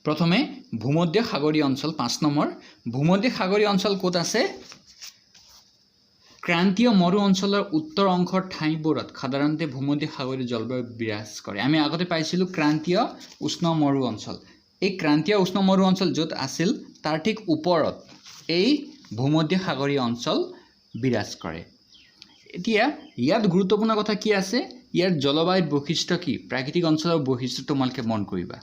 প্ৰথমে ভূমধ্য সাগৰীয় অঞ্চল 5 নম্বৰ ভূমধ্য সাগৰীয় অঞ্চল ক'ত আছে ক্ৰান্তীয় মৰু অঞ্চলৰ উত্তৰ অংশৰ ঠাইবোৰত সাধাৰণতে ভূমধ্য সাগৰীয় জলবায়ু বিৰাজ কৰে আমি আগতে পাইছিলো ক্ৰান্তীয় উষ্ণ মৰু অঞ্চল এই ক্ৰান্তীয় উষ্ণ মৰু অঞ্চল য'ত আছিল তাৰ ঠিক ওপৰত এই ভূমধ্য সাগৰীয় অঞ্চল বিৰাজ কৰে এতিয়া ইয়াত গুৰুত্বপূৰ্ণ কথা কি আছে ইয়াৰ জলবায়ুৰ বৈশিষ্ট্য কি প্ৰাকৃতিক অঞ্চলৰ বৈশিষ্ট্য তোমালকে মন কৰিবা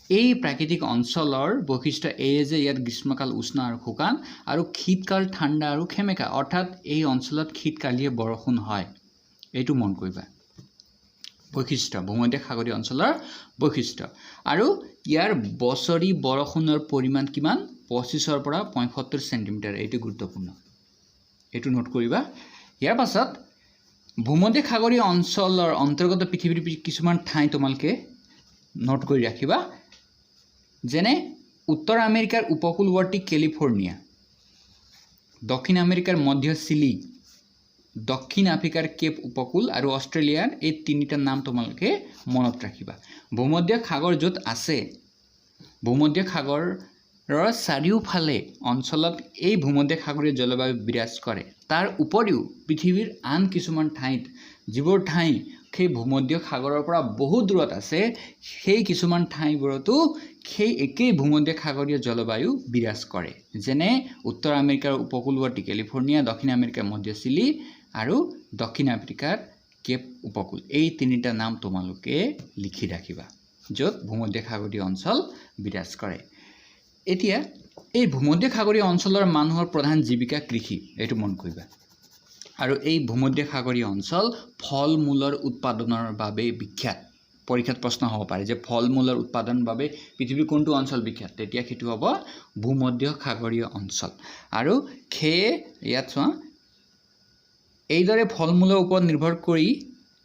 এই প্ৰাকৃতিক অঞ্চলৰ বৈশিষ্ট্য এই যে ইয়াত গ্ৰীষ্মকাল উষ্ণ আৰু শুকান আৰু শীতকাল ঠাণ্ডা আৰু খেমেকা অৰ্থাৎ এই অঞ্চলত শীতকালীয় বৰষুণ হয় এইটো মন কৰিবা বৈশিষ্ট্য ভূমধ্য সাগৰীয় অঞ্চলৰ বৈশিষ্ট্য আৰু ইয়াৰ বছৰি বৰষুণৰ পৰিমাণ কিমান 25 পৰা 75 সেন্টিমিটাৰ এইটো গুৰুত্বপূৰ্ণ এইটো নোট কৰিবা ইয়াৰ পাছত ভূমধ্য সাগৰীয় অঞ্চলৰ অন্তৰ্গত পৃথিৱীৰ কিছুমান ঠাই তোমালকে নোট কৰি ৰাখিবা যেনে উত্তৰ আমেৰিকাৰ উপকূলৱৰ্তী কেলিফৰ্নিয়া দক্ষিণ আমেৰিকাৰ মধ্য চিলি দক্ষিণ আফ্ৰিকাৰ কেপ উপকূল আৰু অষ্ট্ৰেলিয়াৰ এই তিনিটা নাম তোমালকে মনত ৰাখিবা ভূমধ্য সাগৰ য'ত আছে ভূমধ্য সাগৰৰ চাৰিওফালে অঞ্চলত এই ভূমধ্য সাগৰীয় জলবায়ু বিৰাজ কৰে তাৰ উপৰিও পৃথিৱীৰ আন কিছুমান ঠাইত যিবোৰ ঠাই সেই ভূমধ্য সাগৰৰ পৰা বহু দূৰত আছে সেই কিছুমান ঠাইবোৰতো সেই একেই ভূমধ্য সাগৰীয় জলবায়ু বিৰাজ কৰে যেনে উত্তৰ আমেৰিকাৰ উপকূলৱৰ্তী কেলিফৰ্নিয়া দক্ষিণ আমেৰিকাৰ মধ্য চিলি আৰু দক্ষিণ আফ্ৰিকাৰ কেপ উপকূল এই তিনিটা নাম তোমালোকে লিখি ৰাখিবা য'ত ভূমধ্য সাগৰীয় অঞ্চল বিৰাজ কৰে এতিয়া এই ভূমধ্য সাগৰীয় অঞ্চলৰ মানুহৰ প্ৰধান জীৱিকা কৃষি এইটো মন কৰিবা আৰু এই ভূমধ্য সাগৰীয় অঞ্চল ফল-মূলৰ উৎপাদনৰ বাবে বিখ্যাত পৰীক্ষাত প্ৰশ্ন হ'ব পাৰে যে ফল-মূলৰ উৎপাদনৰ বাবে পৃথিৱীৰ কোনটো অঞ্চল বিখ্যাত তেতিয়া কিটো হ'ব ভূমধ্য সাগৰীয় অঞ্চল আৰু ইয়াত চোৱা এইদৰে ফল-মূলৰ ওপৰত নিৰ্ভৰ কৰি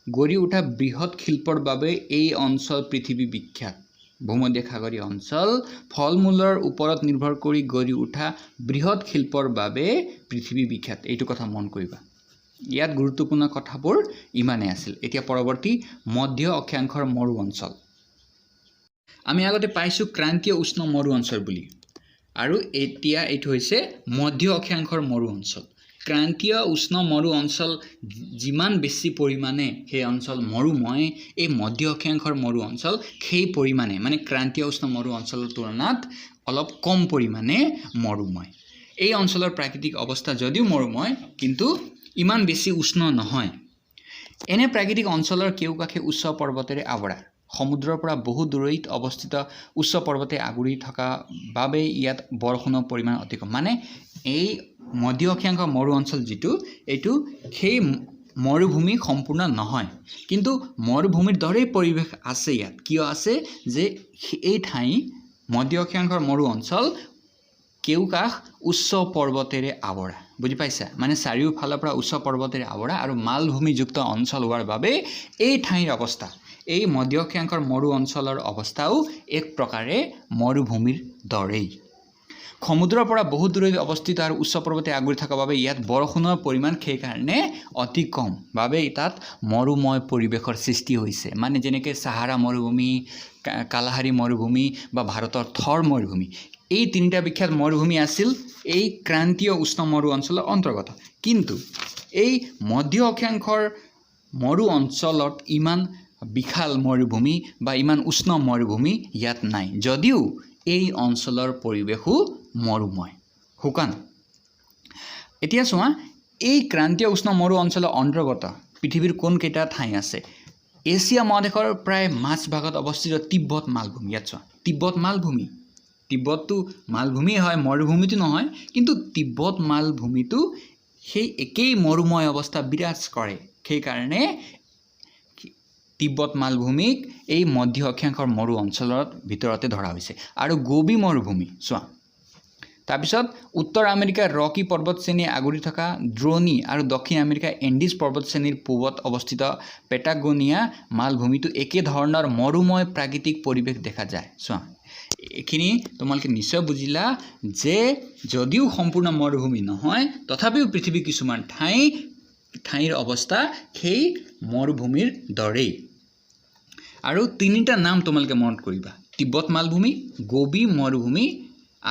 গঢ়ি উঠা বৃহৎ শিল্পৰ বাবে এই অঞ্চল পৃথিৱী বিখ্যাত ভূমধ্য সাগৰীয় অঞ্চল ফল-মূলৰ ওপৰত নিৰ্ভৰ কৰি গঢ়ি উঠা বৃহৎ শিল্পৰ বাবে পৃথিৱী বিখ্যাত এইটো কথা মন কৰিবা ইয়াত গুৰুত্বপূৰ্ণ কথাবোৰ ইমানে আছিল এতিয়া পৰৱৰ্তী মধ্য অক্ষাংশৰ মৰু অঞ্চল আমি আগতে পাইছো ক্ৰান্তীয় উষ্ণ মৰু অঞ্চল বুলি আৰু এতিয়া এইটো হৈছে মধ্য অক্ষাংশৰ মৰু অঞ্চল ক্ৰান্তীয় উষ্ণ মৰু অঞ্চল যিমান বেছি পৰিমাণে সেই অঞ্চল মৰুময় এই মধ্য অক্ষাংশৰ মৰু অঞ্চল সেই পৰিমাণে মানে ক্ৰান্তীয় উষ্ণ মৰু অঞ্চলৰ তুলনাত অলপ কম পৰিমাণে মৰুময় এই অঞ্চলৰ প্ৰাকৃতিক অৱস্থা যদিও মৰুময় কিন্তু ইমান বেছি উষ্ণ নহয় এনে প্ৰাকৃতিক অঞ্চলৰ কেউকাষে উচ্চ পৰ্বতেৰে আৱৰা সমুদ্ৰৰ পৰা বহু দূৰৈত অৱস্থিত উচ্চ পৰ্বতে আগুৰি থকা বাবে ইয়াত বৰষুণৰ পৰিমাণ অতি কম মানে এই মধ্য অক্ষাংশ মৰু অঞ্চল যিটো এইটো সেই মৰুভূমি সম্পূৰ্ণ নহয় কিন্তু মৰুভূমিৰ দৰেই পৰিৱেশ আছে ইয়াত কিয় আছে যে এই ঠাই মধ্য অক্ষাংশৰ মৰু অঞ্চল কেউকাষ উচ্চ পৰ্বতেৰে আৱৰা বুজি পাইছা মানে চাৰিওফালৰ পৰা উচ্চ পৰ্বতেৰে আৱৰা আৰু মালভূমিযুক্ত অঞ্চল হোৱাৰ বাবে এই ঠাইৰ অৱস্থা এই মধ্য অক্ষাংশৰ মৰু অঞ্চলৰ অৱস্থাও এক প্ৰকাৰে মৰুভূমিৰ দৰেই সমুদ্ৰৰ পৰা বহু দূৰৈত অৱস্থিত আৰু উচ্চ পৰ্বতে আগুৰি থকা বাবে ইয়াত বৰষুণৰ পৰিমাণ সেই কাৰণে অতি কম বাবে তাত মৰুময় পৰিৱেশৰ সৃষ্টি হৈছে মানে যেনেকৈ সাহাৰা মৰুভূমি কালাহাৰী মৰুভূমি বা ভাৰতৰ থৰ মৰুভূমি এই তিনিটা বিখ্যাত মৰুভূমি আছিল এই ক্ৰান্তীয় উষ্ণ মৰু অঞ্চলৰ অন্তৰ্গত কিন্তু এই মধ্য অক্ষাংশৰ মৰু অঞ্চলত ইমান বিশাল মৰুভূমি বা ইমান উষ্ণ মৰুভূমি ইয়াত নাই যদিও এই অঞ্চলৰ পৰিৱেশো মৰুময় শুকান এতিয়া চোৱা এই ক্ৰান্তীয় উষ্ণ মৰু অঞ্চলৰ অন্তৰ্গত পৃথিৱীৰ কোন কেইটা ঠাই আছে এছিয়া মহাদেশৰ প্ৰায় মাজভাগত অৱস্থিত তিব্বত মালভূমি ইয়াত চোৱা তিব্বত মালভূমি তিব্বতটো মালভূমি হয় মৰুভূমিটো নহয় কিন্তু তিব্বত মালভূমিটো সেই একেই মৰুময় অৱস্থা বিৰাজ কৰে সেই কাৰণে তিব্বত মালভূমিক এই মধ্য অক্ষাংশৰ মৰু অঞ্চলৰ ভিতৰতে ধৰা হৈছে আৰু গোবি মৰুভূমি চোৱা তাৰপিছত উত্তৰ আমেৰিকাৰ ৰকি পৰ্বতশ্ৰেণীয়ে আগুৰি থকা দ্ৰোণী আৰু দক্ষিণ আমেৰিকাৰ এণ্ডিজ পৰ্বতশ্ৰেণীৰ পূবত অৱস্থিত পেটাগোনিয়া মালভূমিটো একে ধৰণৰ মৰুময় প্ৰাকৃতিক পৰিৱেশ দেখা যায় চোৱা এখিনি তোমালোকে নিশ্চয় বুজিলা যে যদিও সম্পূৰ্ণ মৰুভূমি নহয় তথাপিও পৃথিৱীৰ কিছুমান ঠাইৰ অৱস্থা সেই মৰুভূমিৰ দৰেই আৰু তিনিটা নাম তোমালোকে মনত কৰিবা তিব্বত মালভূমি, গোবি মৰুভূমি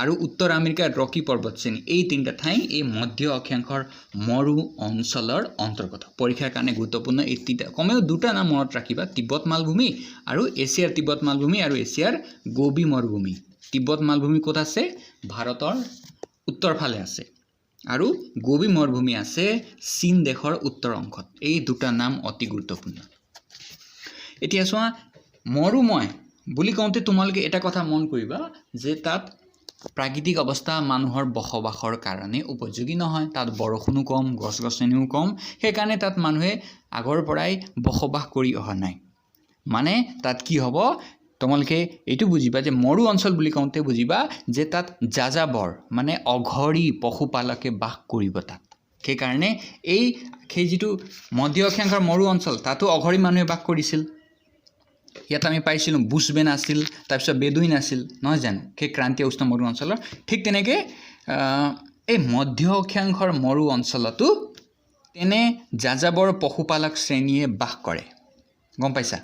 আৰু উত্তৰ আমেৰিকাৰ ৰকি পৰ্বতশ্ৰেণী এই তিনিটা ঠাই এই মধ্য অক্ষাংশৰ মৰু অঞ্চলৰ অন্তৰ্গত। পৰীক্ষাৰ কাৰণে গুৰুত্বপূৰ্ণ এই তিনিটা কমেও দুটা নাম মনত ৰাখিবা, তিব্বত মালভূমি আৰু এছিয়াৰ তিব্বত মালভূমি আৰু এছিয়াৰ গোবি মৰুভূমি। তিব্বত মালভূমি ক'ত আছে? ভাৰতৰ উত্তৰ ফালে আছে আৰু গোবি মৰুভূমি আছে চীন দেশৰ উত্তৰ অংশত। এই দুটা নাম অতি গুৰুত্বপূৰ্ণ। এতিয়া চোৱা, মৰুময় বুলি কওঁতে তোমালোকে এটা কথা মন কৰিবা যে তাত প্ৰাকৃতিক অৱস্থা মানুহৰ বসবাসৰ কাৰণে উপযোগী নহয়, তাত বৰষুণো কম, গছ গছনিও কম, সেইকাৰণে তাত মানুহে আগৰ পৰাই বসবাস কৰি অহা নাই। মানে তাত কি হ'ব, তোমালোকে এইটো বুজিবা যে মৰু অঞ্চল বুলি কওঁতে বুজিবা যে তাত যাযাবৰ মানে অঘৰী পশুপালকে বাস কৰিব তাত। সেইকাৰণে সেই যিটো মধ্য অক্ষাংশৰ মৰু অঞ্চল তাতো অঘৰী মানুহে বাস কৰিছিল। ইয়াত আমি পাইছিলোঁ বুছবেন আছিল, তাৰপিছত বেদুইন আছিল, নহয় জানো, সেই ক্ৰান্তীয় উষ্ণ মৰু অঞ্চলৰ। ঠিক তেনেকৈ এই মধ্য অক্ষাংশৰ মৰু অঞ্চলতো তেনে যাযাবৰ পশুপালক শ্ৰেণীয়ে বাস কৰে, গম পাইছা?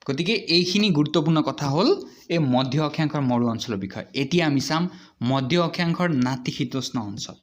গতিকে এইখিনি গুৰুত্বপূৰ্ণ কথা হ'ল এই মধ্য অক্ষাংশৰ মৰু অঞ্চলৰ বিষয়ে। এতিয়া আমি চাম মধ্য অক্ষাংশৰ নাতিশীতোষ্ণ অঞ্চল।